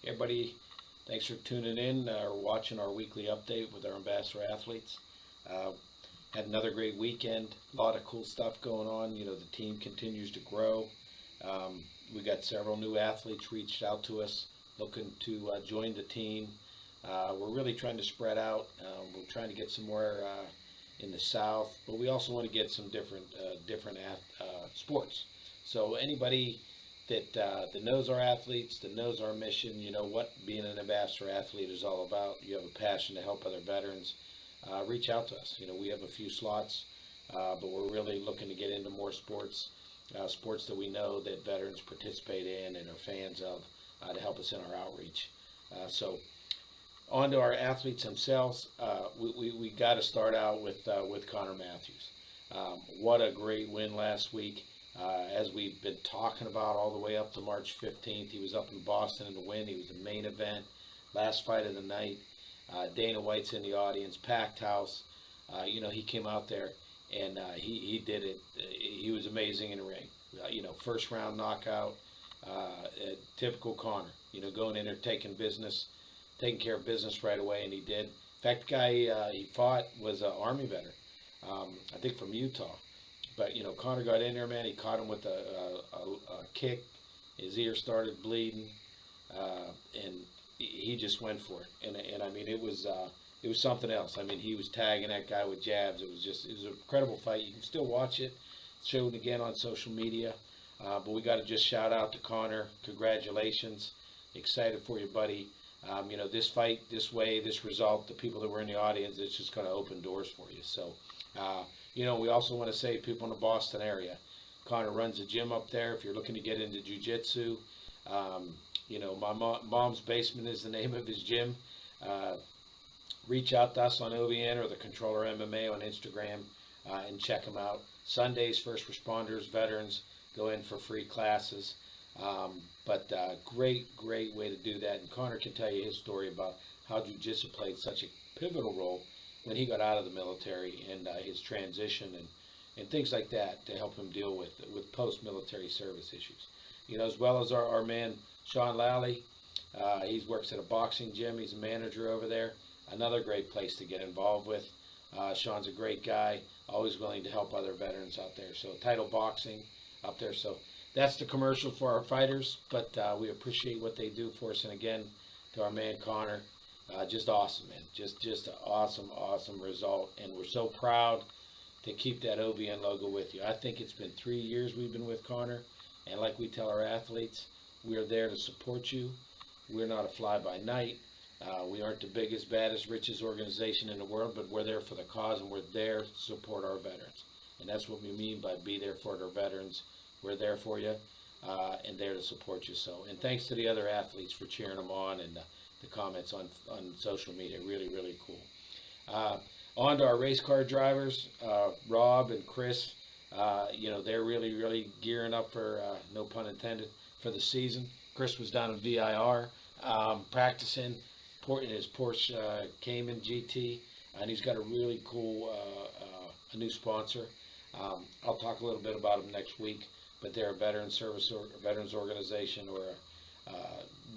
Everybody, thanks for tuning in or watching our weekly update with our ambassador athletes. Uh, had another great weekend. A lot of cool stuff going on. The team continues to grow. Um, we got several new athletes reached out to us looking to join the team. We're really trying to spread out. We're trying to get some more in the south, but we also want to get some different sports. So anybody that knows our athletes, that knows our mission, you know what being an ambassador athlete is all about. You have a passion to help other veterans. Reach out to us. We have a few slots, but we're really looking to get into more sports, sports that we know that veterans participate in and are fans of, to help us in our outreach. So on to our athletes themselves. We got to start out with Connor Matthews. What a great win last week. As we've been talking about all the way up to March 15th, he was up in Boston in the win. He was the main event, last fight of the night. Dana White's in the audience, packed house. He came out there and he did it. He was amazing in the ring. First round knockout, typical Connor. Going in there taking care of business right away, and he did. In fact, the guy he fought was an Army veteran, I think from Utah. But Connor got in there, man. He caught him with a kick. His ear started bleeding, and he just went for it. And I mean, it was something else. I mean, he was tagging that guy with jabs. It was an incredible fight. You can still watch it. It's shown again on social media. But we got to just shout out to Connor. Congratulations. Excited for you, buddy. This fight, this way, this result, the people that were in the audience, it's just going to open doors for you. So, we also want to say people in the Boston area, Connor runs a gym up there. If you're looking to get into jiu-jitsu, my mom's basement is the name of his gym. Reach out to us on OVN or the Controller MMA on Instagram and check them out. Sundays, first responders, veterans go in for free classes. But great way to do that. And Connor can tell you his story about how jiu-jitsu played such a pivotal role when he got out of the military and his transition and things like that to help him deal with post-military service issues. As well as our man Sean Lally. He works at a boxing gym. He's a manager over there. Another great place to get involved with. Sean's a great guy, always willing to help other veterans out there. So Title Boxing up there. So that's the commercial for our fighters, but we appreciate what they do for us. And again, to our man Connor, just awesome, man. Just an awesome result. And we're so proud to keep that OVN logo with you. I think it's been 3 years we've been with Connor. And like we tell our athletes, we are there to support you. We're not a fly-by-night. We aren't the biggest, baddest, richest organization in the world, but we're there for the cause, and we're there to support our veterans. And that's what we mean by be there for our veterans. We're there for you and there to support you. So, and thanks to the other athletes for cheering them on and the comments on social media. Really cool. On to our race car drivers, Rob and Chris. They're really gearing up for, no pun intended, for the season. Chris was down in VIR practicing in his Porsche Cayman GT, and he's got a really cool a new sponsor. I'll talk a little bit about them next week, but they're a veterans organization or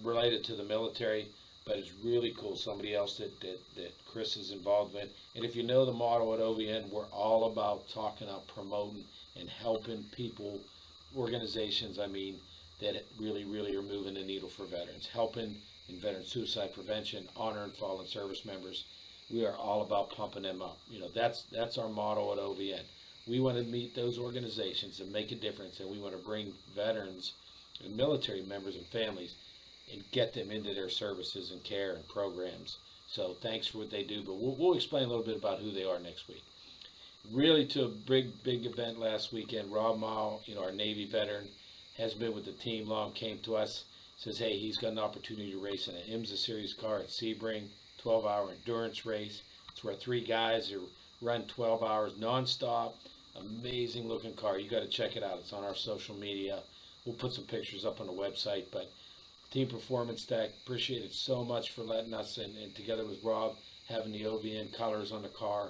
related to the military, but it's really cool. Somebody else that Chris is involved with. And if you know the motto at OVN, we're all about talking up, promoting, and helping people, organizations, that really are moving the needle for veterans, helping in veteran suicide prevention, honoring fallen service members. We are all about pumping them up. That's our motto at OVN. We want to meet those organizations and make a difference, and we want to bring veterans and military members and families and get them into their services and care and programs. So thanks for what they do, but we'll explain a little bit about who they are next week. Really to a big event last weekend. Rob Mile, our Navy veteran, has been with the team long, came to us, says, hey, he's got an opportunity to race in an IMSA Series car at Sebring, 12-hour endurance race. It's where 3 guys who run 12 hours nonstop. Amazing looking car. You got to check it out. It's on our social media. We'll put some pictures up on the website, but Team Performance Tech, appreciate it so much for letting us, and together with Rob, having the OVN colors on the car,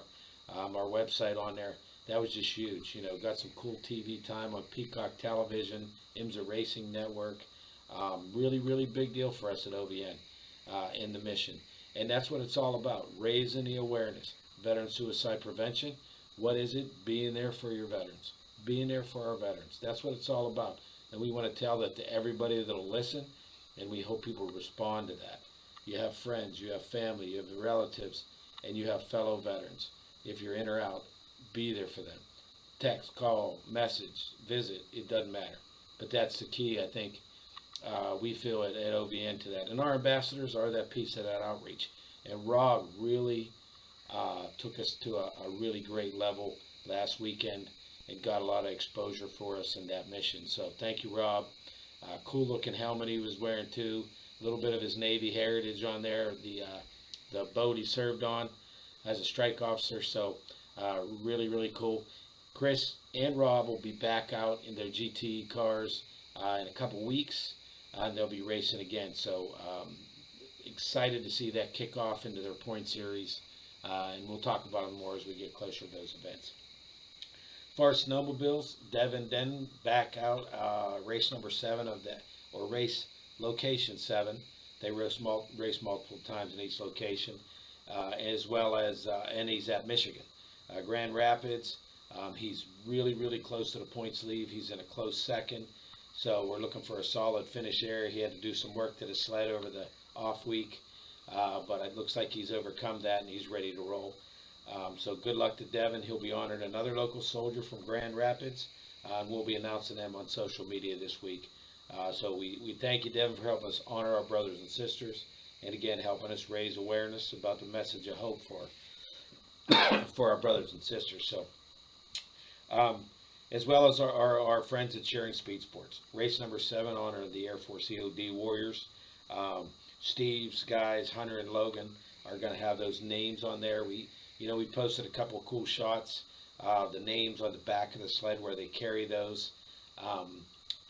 our website on there. That was just huge. Got some cool TV time on Peacock Television, IMSA Racing Network. Really, really big deal for us at OVN in the mission. And that's what it's all about, raising the awareness. Veteran suicide prevention, what is it? Being there for your veterans. Being there for our veterans. That's what it's all about. And we want to tell that to everybody that'll listen, and we hope people respond to that. You have friends, you have family, you have relatives, and you have fellow veterans. If you're in or out, be there for them. Text, call, message, visit, it doesn't matter. But that's the key, I think, we feel at OVN to that. And our ambassadors are that piece of that outreach. And Rob really took us to a really great level last weekend and got a lot of exposure for us in that mission. So thank you, Rob. Cool looking helmet he was wearing too. A little bit of his Navy heritage on there. The boat he served on as a strike officer. So really, really cool. Chris and Rob will be back out in their GT cars in a couple weeks, and they'll be racing again. So excited to see that kick off into their point series, and we'll talk about them more as we get closer to those events. As far as snowmobiles, Devin Denton back out, race number 7 of that, or race location 7. They race multiple times in each location, as well as, and he's at Michigan. Grand Rapids, he's really, really close to the points lead. He's in a close second, so we're looking for a solid finish there. He had to do some work to the sled over the off week, but it looks like he's overcome that and he's ready to roll. So good luck to Devin. He'll be honoring another local soldier from Grand Rapids, and we'll be announcing them on social media this week. So we thank you, Devin, for helping us honor our brothers and sisters, and again helping us raise awareness about the message of hope for our brothers and sisters. So as well as our friends at Sharing Speed Sports. Race number 7 honoring the Air Force EOD Warriors. Steve's guys, Hunter and Logan, are going to have those names on there. We posted a couple of cool shots, the names on the back of the sled where they carry those.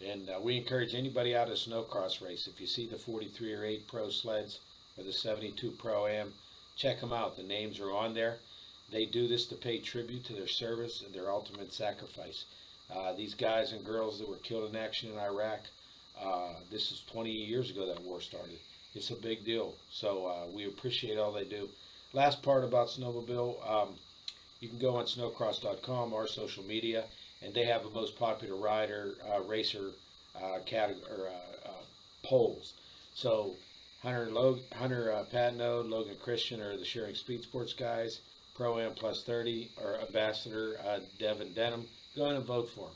And we encourage anybody out at a snowcross race, if you see the 43 or 8 Pro sleds or the 72 Pro-Am, check them out. The names are on there. They do this to pay tribute to their service and their ultimate sacrifice. These guys and girls that were killed in action in Iraq, this is 20 years ago that war started. It's a big deal. So we appreciate all they do. Last part about Snowmobile, you can go on snowcross.com, our social media, and they have the most popular rider, racer category, polls. So Hunter Patno, Logan Christian are the Sharing Speed Sports guys. Pro-Am Plus 30 or Ambassador Devin Denham. Go ahead and vote for him.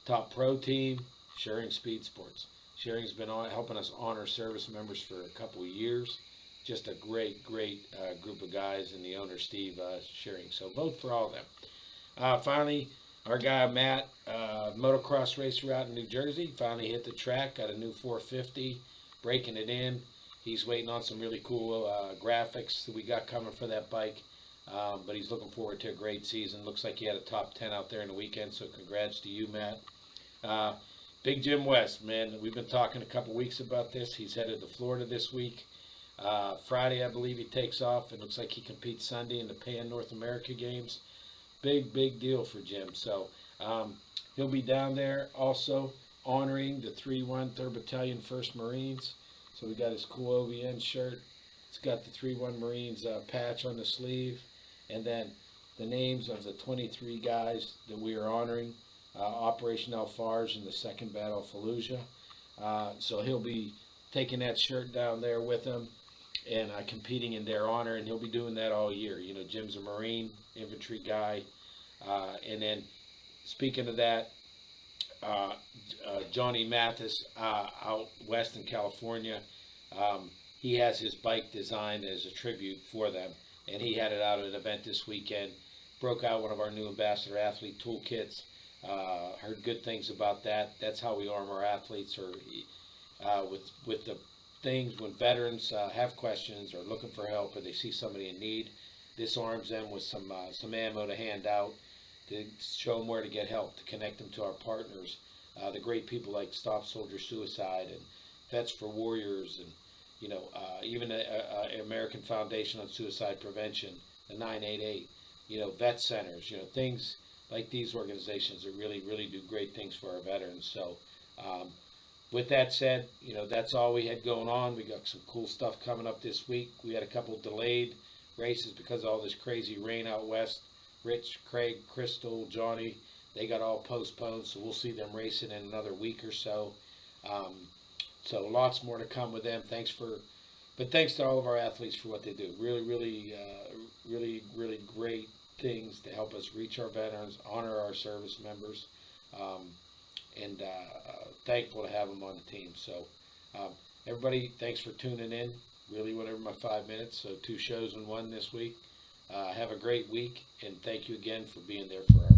Top Pro Team, Sharing Speed Sports. Sharing's been helping us honor service members for a couple of years. Just a great group of guys, and the owner Steve Sharing. So vote for all of them. Finally, our guy Matt, motocross racer out in New Jersey, finally hit the track, got a new 450, breaking it in. He's waiting on some really cool graphics that we got coming for that bike. But he's looking forward to a great season. Looks like he had a top 10 out there in the weekend, so congrats to you, Matt. Big Jim West, man, we've been talking a couple weeks about this. He's headed to Florida this week. Friday, I believe he takes off. It looks like he competes Sunday in the Pan North America Games. Big deal for Jim. So he'll be down there also honoring the 3-1 3rd Battalion 1st Marines. So we got his cool OVN shirt. It's got the 3-1 Marines patch on the sleeve. And then the names of the 23 guys that we are honoring. Operation Alfarge in the 2nd Battle of Fallujah. So he'll be taking that shirt down there with him and competing in their honor, and he'll be doing that all year. You know, Jim's a Marine, infantry guy. And then, speaking of that, Johnny Mathis out west in California, he has his bike designed as a tribute for them, and he had it out at an event this weekend. Broke out one of our new ambassador athlete toolkits. Heard good things about that. That's how we arm our athletes, or with the things when veterans have questions or looking for help, or they see somebody in need. This arms them with some ammo to hand out, to show them where to get help, to connect them to our partners, the great people like Stop Soldier Suicide and Vets for Warriors, and even American Foundation on Suicide Prevention, the 988, vet centers, things like these organizations that really do great things for our veterans. So with that said, that's all we had going on. We got some cool stuff coming up this week. We had a couple delayed races because of all this crazy rain out west. Rich, Craig, Crystal, Johnny, they got all postponed, so we'll see them racing in another week or so. So lots more to come with them. But thanks to all of our athletes for what they do. Really great things to help us reach our veterans, honor our service members, and thankful to have them on the team. So everybody, thanks for tuning in. Really went over my 5 minutes, so 2 shows in one this week. Have a great week, and thank you again for being there for our